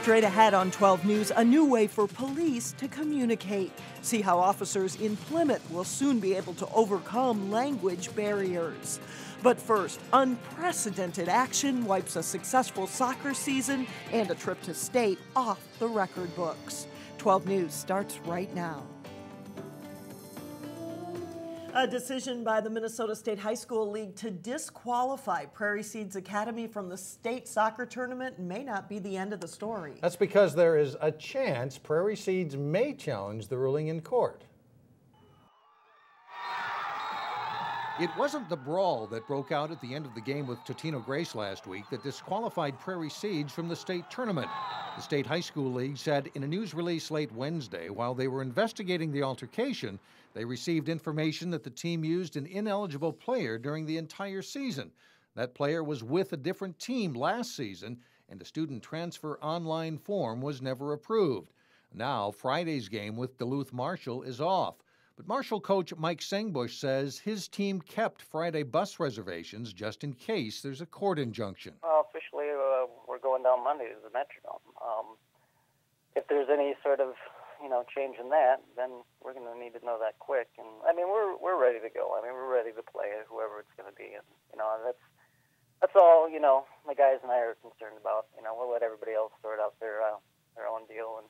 Straight ahead on 12 News, a new way for police to communicate. See how officers in Plymouth will soon be able to overcome language barriers. But first, unprecedented action wipes a successful soccer season and a trip to state off the record books. 12 News starts right now. A decision by the Minnesota State High School League to disqualify Prairie Seeds Academy from the state soccer tournament may not be the end of the story. That's because there is a chance Prairie Seeds may challenge the ruling in court. It wasn't the brawl that broke out at the end of the game with Totino Grace last week that disqualified Prairie Seeds from the state tournament. The State High School League said in a news release late Wednesday, while they were investigating the altercation, they received information that the team used an ineligible player during the entire season. That player was with a different team last season, and a student transfer online form was never approved. Now, Friday's game with Duluth Marshall is off. But Marshall coach Mike Sengbush says his team kept Friday bus reservations just in case there's a court injunction. Officially, we're going down Monday to the Metrodome. If there's any sort of change in that, then we're going to need to know that quick. And I mean, we're ready to go. I mean, we're ready to play whoever it's going to be. And that's all. My guys and I are concerned about. We'll let everybody else sort out their own deal, and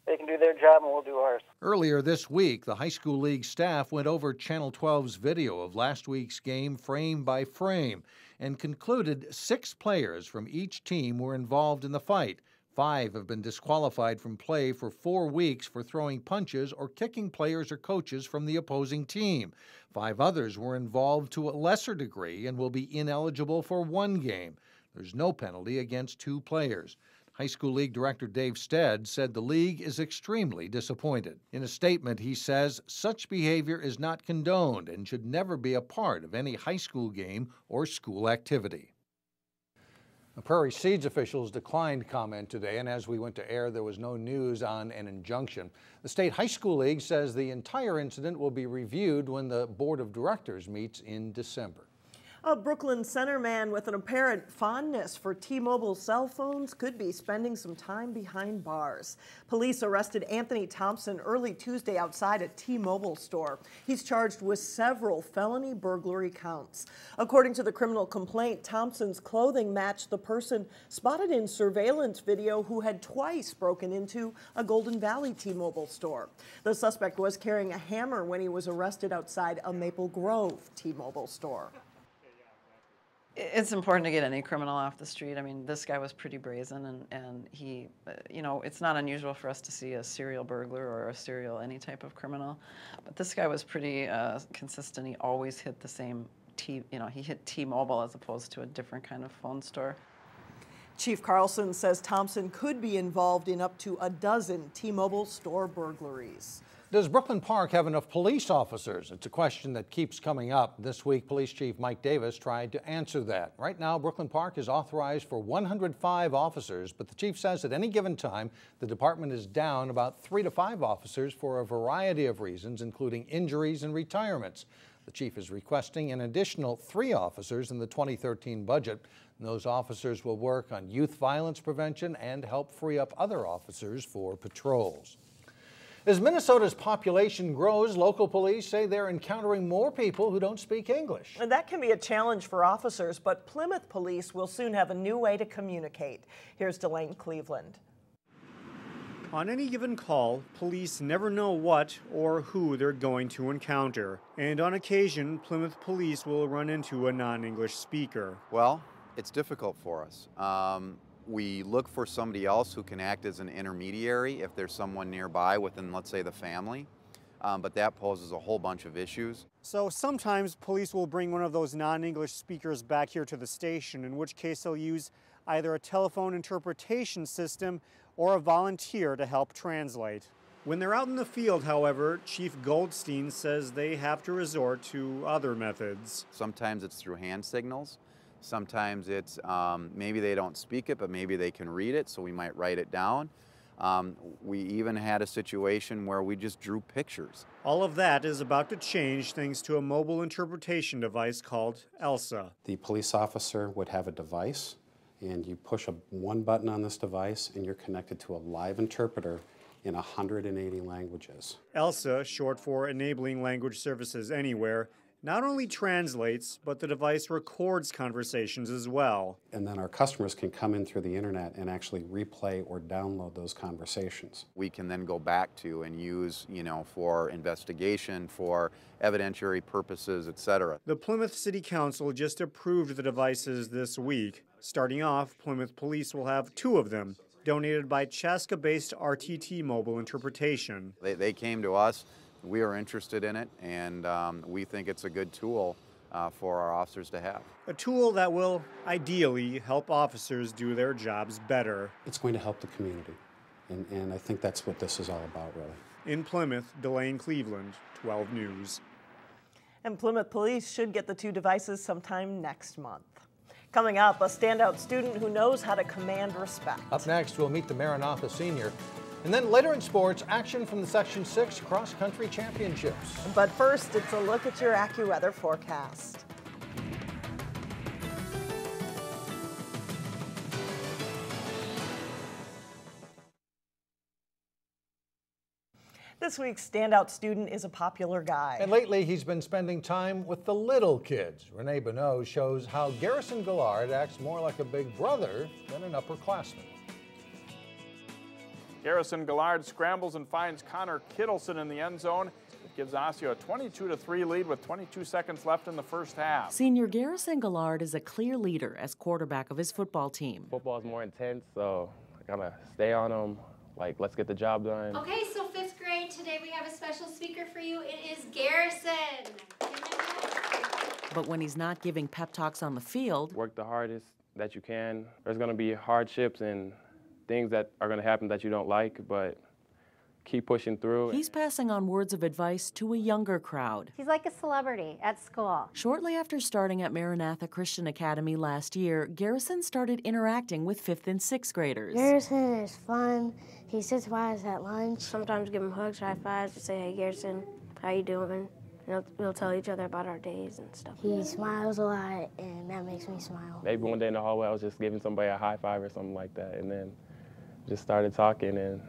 they can do their job and we'll do ours. Earlier this week, the high school league staff went over Channel 12's video of last week's game frame by frame and concluded 6 players from each team were involved in the fight. 5 have been disqualified from play for 4 weeks for throwing punches or kicking players or coaches from the opposing team. 5 others were involved to a lesser degree and will be ineligible for 1 game. There's no penalty against 2 players. High School League Director Dave Stead said the league is extremely disappointed. In a statement, he says such behavior is not condoned and should never be a part of any high school game or school activity. The Prairie Seeds officials declined comment today, and as we went to air, there was no news on an injunction. The State High School League says the entire incident will be reviewed when the Board of Directors meets in December. A Brooklyn center man with an apparent fondness for T-Mobile cell phones could be spending some time behind bars. Police arrested Anthony Thompson early Tuesday outside a T-Mobile store. He's charged with several felony burglary counts. According to the criminal complaint, Thompson's clothing matched the person spotted in surveillance video who had twice broken into a Golden Valley T-Mobile store. The suspect was carrying a hammer when he was arrested outside a Maple Grove T-Mobile store. It's important to get any criminal off the street. I mean, this guy was pretty brazen, and he, it's not unusual for us to see a serial burglar or a serial any type of criminal, but this guy was pretty consistent. He always hit the same he hit T-Mobile as opposed to a different kind of phone store. Chief Carlson says Thompson could be involved in up to a dozen T-Mobile store burglaries. Does Brooklyn Park have enough police officers? It's a question that keeps coming up. This week, Police Chief Mike Davis tried to answer that. Right now, Brooklyn Park is authorized for 105 officers, but the chief says at any given time, the department is down about 3 to 5 officers for a variety of reasons, including injuries and retirements. The chief is requesting an additional 3 officers in the 2013 budget. And those officers will work on youth violence prevention and help free up other officers for patrols. As Minnesota's population grows, local police say they're encountering more people who don't speak English. And that can be a challenge for officers, but Plymouth police will soon have a new way to communicate. Here's Delane Cleveland. On any given call, police never know what or who they're going to encounter. And on occasion, Plymouth police will run into a non-English speaker. Well, it's difficult for us. We look for somebody else who can act as an intermediary if there's someone nearby within, let's say, the family. But that poses a whole bunch of issues. So sometimes police will bring one of those non-English speakers back here to the station, in which case they'll use either a telephone interpretation system or a volunteer to help translate. When they're out in the field, however, Chief Goldstein says they have to resort to other methods. Sometimes it's through hand signals. Sometimes it's maybe they don't speak it, but maybe they can read it, so we might write it down. We even had a situation where we just drew pictures. All of that is about to change thanks to a mobile interpretation device called ELSA. The police officer would have a device And you push one button on this device and you're connected to a live interpreter in 180 languages. ELSA, short for Enabling Language Services Anywhere, not only translates, but the device records conversations as well. And then our customers can come in through the internet and actually replay or download those conversations. We can then go back to and use, for investigation, for evidentiary purposes, etc. The Plymouth City Council just approved the devices this week. Starting off, Plymouth Police will have 2 of them, donated by Chaska-based RTT Mobile Interpretation. They came to us. We are interested in it, and we think it's a good tool for our officers to have. A tool that will, ideally, help officers do their jobs better. It's going to help the community, and I think that's what this is all about, really. In Plymouth, Delane Cleveland, 12 News. And Plymouth Police should get the 2 devices sometime next month. Coming up, a standout student who knows how to command respect. Up next, we'll meet the Maranatha senior. And then later in sports, action from the Section 6 cross-country championships. But first, it's a look at your AccuWeather forecast. This week's standout student is a popular guy. And lately, he's been spending time with the little kids. Renee Bonneau shows how Garrison Gillard acts more like a big brother than an upperclassman. Garrison Gillard scrambles and finds Connor Kittleson in the end zone. It gives Osseo a 22-3 lead with 22 seconds left in the first half. Senior Garrison Gillard is a clear leader as quarterback of his football team. Football is more intense, so I gotta stay on them. Like, let's get the job done. Okay, so 5th grade, today we have a special speaker for you. It is Garrison. But when he's not giving pep talks on the field, work the hardest that you can. There's gonna be hardships and things that are going to happen that you don't like, but keep pushing through. He's passing on words of advice to a younger crowd. He's like a celebrity at school. Shortly after starting at Maranatha Christian Academy last year, Garrison started interacting with 5th and 6th graders. Garrison is fun. He sits by us at lunch. Sometimes give him hugs, high fives, to say, hey, Garrison, how you doing? And we'll tell each other about our days and stuff. He smiles a lot, and that makes me smile. Maybe one day in the hallway I was just giving somebody a high five or something like that, and then just started talking, and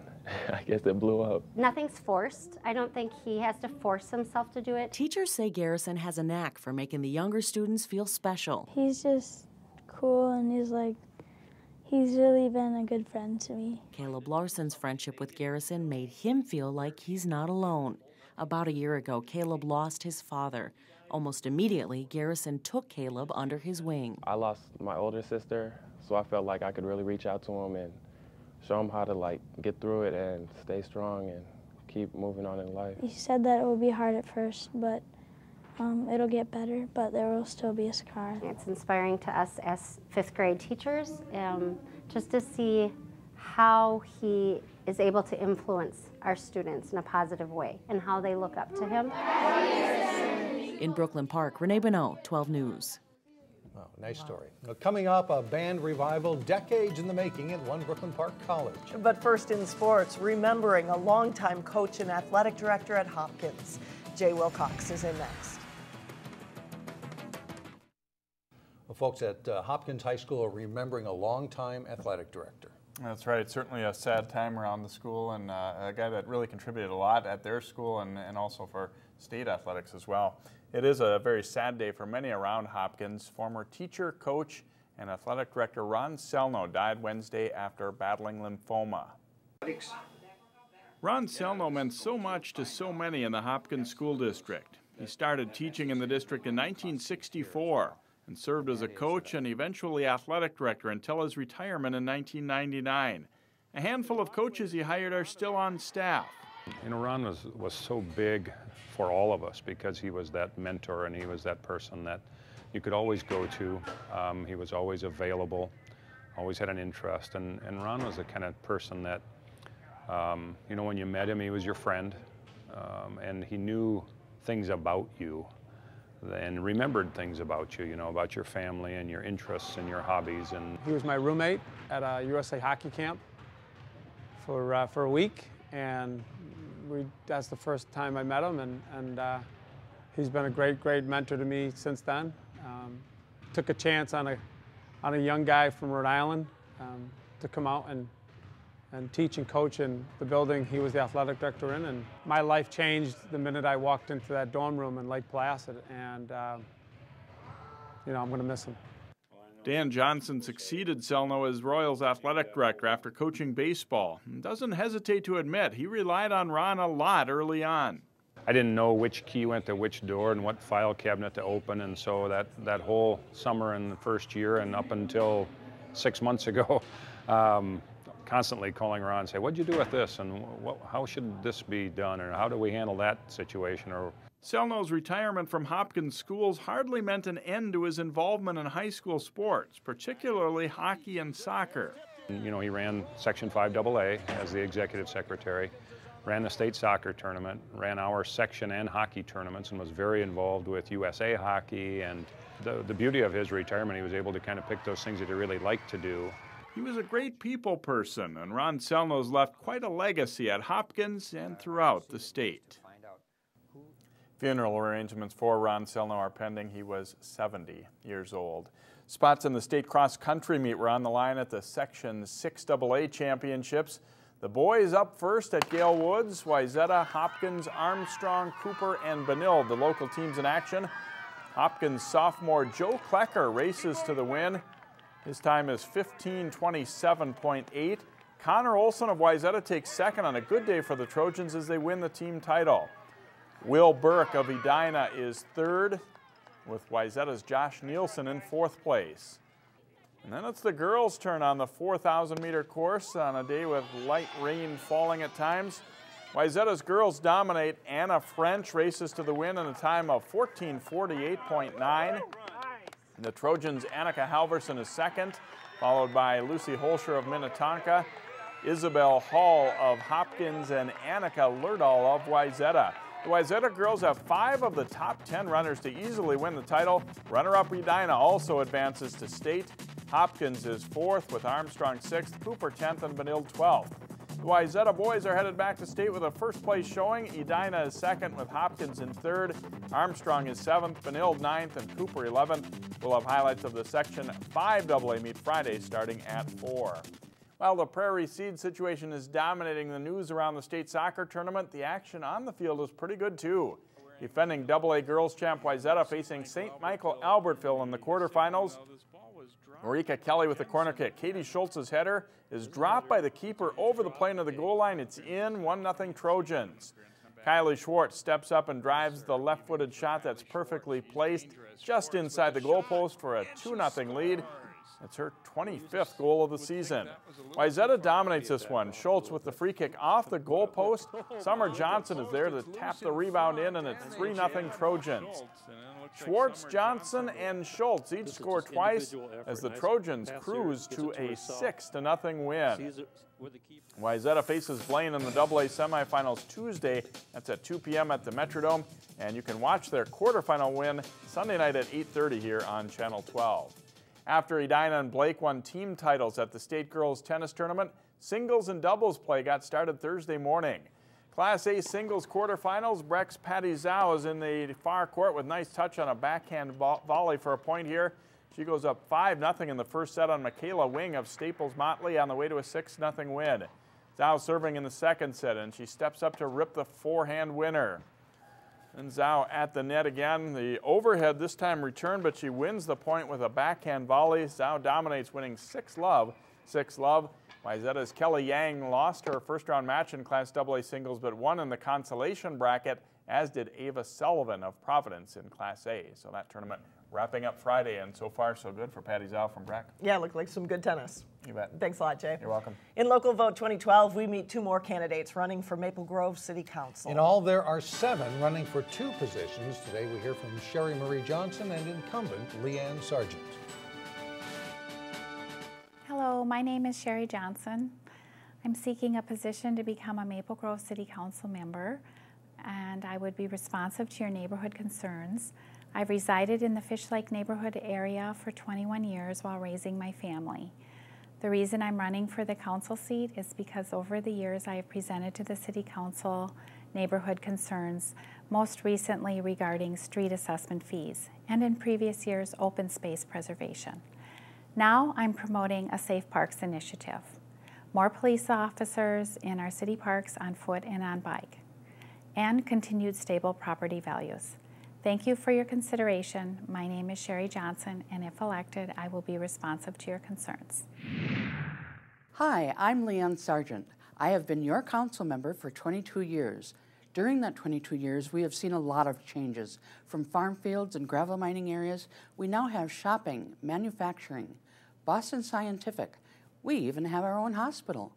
I guess it blew up. Nothing's forced. I don't think he has to force himself to do it. Teachers say Garrison has a knack for making the younger students feel special. He's just cool, and he's really been a good friend to me. Caleb Larson's friendship with Garrison made him feel like he's not alone. About a year ago, Caleb lost his father. Almost immediately, Garrison took Caleb under his wing. I lost my older sister, so I felt like I could really reach out to him and show him how to get through it and stay strong and keep moving on in life. He said that it will be hard at first, but it'll get better, but there will still be a scar. It's inspiring to us as 5th grade teachers, just to see how he is able to influence our students in a positive way and how they look up to him. In Brooklyn Park, Renee Bonneau, 12 News. Oh, nice story. Now, coming up, a band revival decades in the making at One Brooklyn Park College. But first in sports, remembering a longtime coach and athletic director at Hopkins. Jay Wilcox is in next. Well, folks at Hopkins High School are remembering a longtime athletic director. That's right. It's certainly a sad time around the school, and a guy that really contributed a lot at their school and also for state athletics as well. It is a very sad day for many around Hopkins. Former teacher, coach, and athletic director Ron Selno died Wednesday after battling lymphoma. Ron Selno meant so much to so many in the Hopkins School District. He started teaching in the district in 1964 and served as a coach and eventually athletic director until his retirement in 1999. A handful of coaches he hired are still on staff. You know, Ron was so big for all of us because he was that mentor and he was that person that you could always go to. He was always available, always had an interest, and Ron was the kind of person that, you know, when you met him, he was your friend, and he knew things about you and remembered things about you, you know, about your family and your interests and your hobbies. And he was my roommate at a USA hockey camp for a week, and that's the first time I met him, and he's been a great mentor to me since then. Took a chance on on a young guy from Rhode Island to come out and teach and coach in the building he was the athletic director in. And my life changed the minute I walked into that dorm room in Lake Placid, and you know, I'm going to miss him. Dan Johnson succeeded Selno as Royals athletic director after coaching baseball and doesn't hesitate to admit he relied on Ron a lot early on. I didn't know which key went to which door and what file cabinet to open, and so that whole summer in the first year and up until 6 months ago, constantly calling Ron and say, what'd you do with this, and how should this be done, or how do we handle that situation? Or Selno's retirement from Hopkins schools hardly meant an end to his involvement in high school sports, particularly hockey and soccer. You know, he ran Section 5AA as the executive secretary, ran the state soccer tournament, ran our section and hockey tournaments, and was very involved with USA hockey. And the beauty of his retirement, he was able to kind of pick those things that he really liked to do. He was a great people person, and Ron Selno's left quite a legacy at Hopkins and throughout the state. Funeral arrangements for Ron Selno are pending. He was 70 years old. Spots in the state cross-country meet were on the line at the Section 6AA Championships. The boys up first at Gale Woods, Wayzata, Hopkins, Armstrong, Cooper, and Benilde, the local teams in action. Hopkins sophomore Joe Klecker races to the win. His time is 15:27.8. Connor Olson of Wayzata takes second on a good day for the Trojans as they win the team title. Will Burke of Edina is third, with Wayzata's Josh Nielsen in fourth place. And then it's the girls' turn on the 4,000-meter course on a day with light rain falling at times. Wayzata's girls dominate. Anna French races to the win in a time of 14:48.9. The Trojans' Annika Halverson is second, followed by Lucy Holscher of Minnetonka, Isabel Hall of Hopkins, and Annika Lerdahl of Wayzata. The Wayzata girls have 5 of the top 10 runners to easily win the title. Runner-up Edina also advances to state. Hopkins is 4th with Armstrong 6th, Cooper 10th, and Benilde 12th. The Wayzata boys are headed back to state with a first-place showing. Edina is 2nd with Hopkins in 3rd. Armstrong is 7th, Benilde 9th, and Cooper 11th. We'll have highlights of the Section 5AA meet Friday starting at 4. While the Prairie seed situation is dominating the news around the state soccer tournament, the action on the field is pretty good too. Defending AA girls champ Wayzata facing St. Michael-Albertville in the quarterfinals. Marika Kelly with the corner kick. Katie Schultz's header is dropped by the keeper over the plane of the goal line. It's in, 1-0 Trojans. Kylie Schwartz steps up and drives the left-footed shot that's perfectly placed just inside the goalpost for a 2-0 lead. It's her 25th goal of the season. Wayzata dominates this one. Schultz with the free kick off the goalpost. Summer Johnson is there to tap the rebound in, and it's 3-0 Trojans. Schwartz, Johnson, and Schultz each score twice as the Trojans cruise to a 6-0 win. Wayzata faces Blaine in the AA semifinals Tuesday. That's at 2 p.m. at the Metrodome, and you can watch their quarterfinal win Sunday night at 8:30 here on Channel 12. After Edina and Blake won team titles at the state girls tennis tournament, singles and doubles play got started Thursday morning. Class A singles quarterfinals, Breck's Patty Zhao is in the far court with nice touch on a backhand volley for a point here. She goes up 5-0 in the first set on Michaela Wing of Staples Motley on the way to a 6-0 win. Zhao serving in the second set, and she steps up to rip the forehand winner. And Zhao at the net again. The overhead this time returned, but she wins the point with a backhand volley. Zhao dominates, winning 6-love. 6-love. Wayzata's Kelly Yang lost her first-round match in Class AA singles, but won in the consolation bracket, as did Ava Sullivan of Providence in Class A. So that tournament wrapping up Friday, and so far so good for Patty Zhao from Breck. Yeah, looked like some good tennis. You bet. Thanks a lot, Jay. You're welcome. In Local Vote 2012, we meet 2 more candidates running for Maple Grove City Council. In all, there are 7 running for 2 positions. Today we hear from Sherri Marie Johnson and incumbent Leann Sargent. Hello, my name is Sherri Johnson. I'm seeking a position to become a Maple Grove City Council member, and I would be responsive to your neighborhood concerns. I've resided in the Fish Lake neighborhood area for 21 years while raising my family. The reason I'm running for the council seat is because over the years I have presented to the City Council neighborhood concerns, most recently regarding street assessment fees, and in previous years open space preservation. Now I'm promoting a Safe Parks initiative. More police officers in our city parks on foot and on bike, and continued stable property values. Thank you for your consideration. My name is Sherri Johnson, and if elected, I will be responsive to your concerns. Hi, I'm Leann Sargent. I have been your council member for 22 years. During that 22 years, we have seen a lot of changes. From farm fields and gravel mining areas, we now have shopping, manufacturing, Boston Scientific. We even have our own hospital.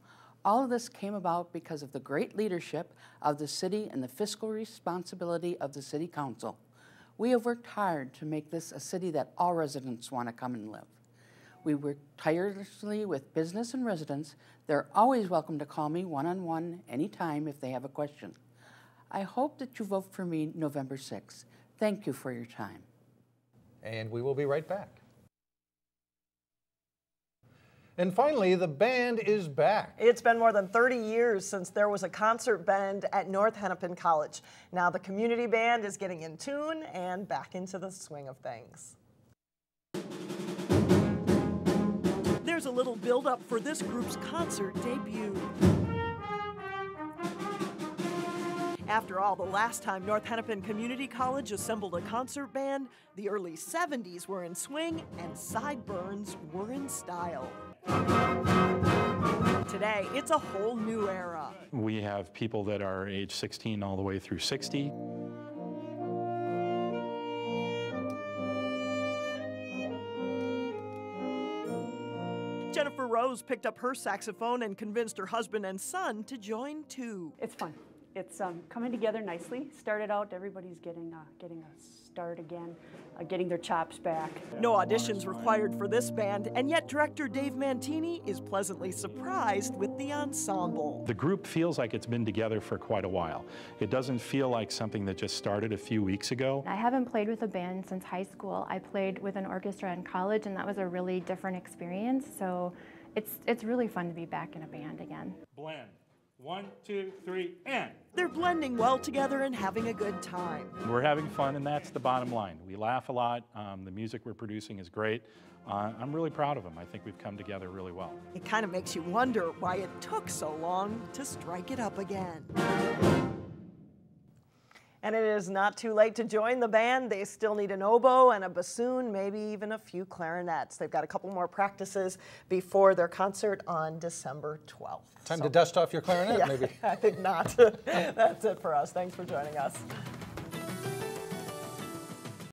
All of this came about because of the great leadership of the city and the fiscal responsibility of the city council. We have worked hard to make this a city that all residents want to come and live. We work tirelessly with business and residents. They're always welcome to call me one-on-one anytime if they have a question. I hope that you vote for me November 6th. Thank you for your time. And we will be right back. And finally, the band is back. It's been more than 30 years since there was a concert band at North Hennepin College. Now the community band is getting in tune and back into the swing of things. There's a little build-up for this group's concert debut. After all, the last time North Hennepin Community College assembled a concert band, the early 70s were in swing and sideburns were in style. Today, it's a whole new era. We have people that are age 16 all the way through 60. Jennifer Rose picked up her saxophone and convinced her husband and son to join too. It's fun. It's coming together nicely. Started out, everybody's getting a start again, getting their chops back. No auditions required for this band, and yet director Dave Mantini is pleasantly surprised with the ensemble. The group feels like it's been together for quite a while. It doesn't feel like something that just started a few weeks ago. I haven't played with a band since high school. I played with an orchestra in college, and that was a really different experience, so it's really fun to be back in a band again. Blend. 1, 2, 3, and. They're blending well together and having a good time. We're having fun, and that's the bottom line. We laugh a lot. The music we're producing is great. I'm really proud of them. I think we've come together really well. It kind of makes you wonder why it took so long to strike it up again. And it is not too late to join the band. They still need an oboe and a bassoon, maybe even a few clarinets. They've got a couple more practices before their concert on December 12th. Time to dust off your clarinet, yeah, maybe. I think not. That's it for us. Thanks for joining us.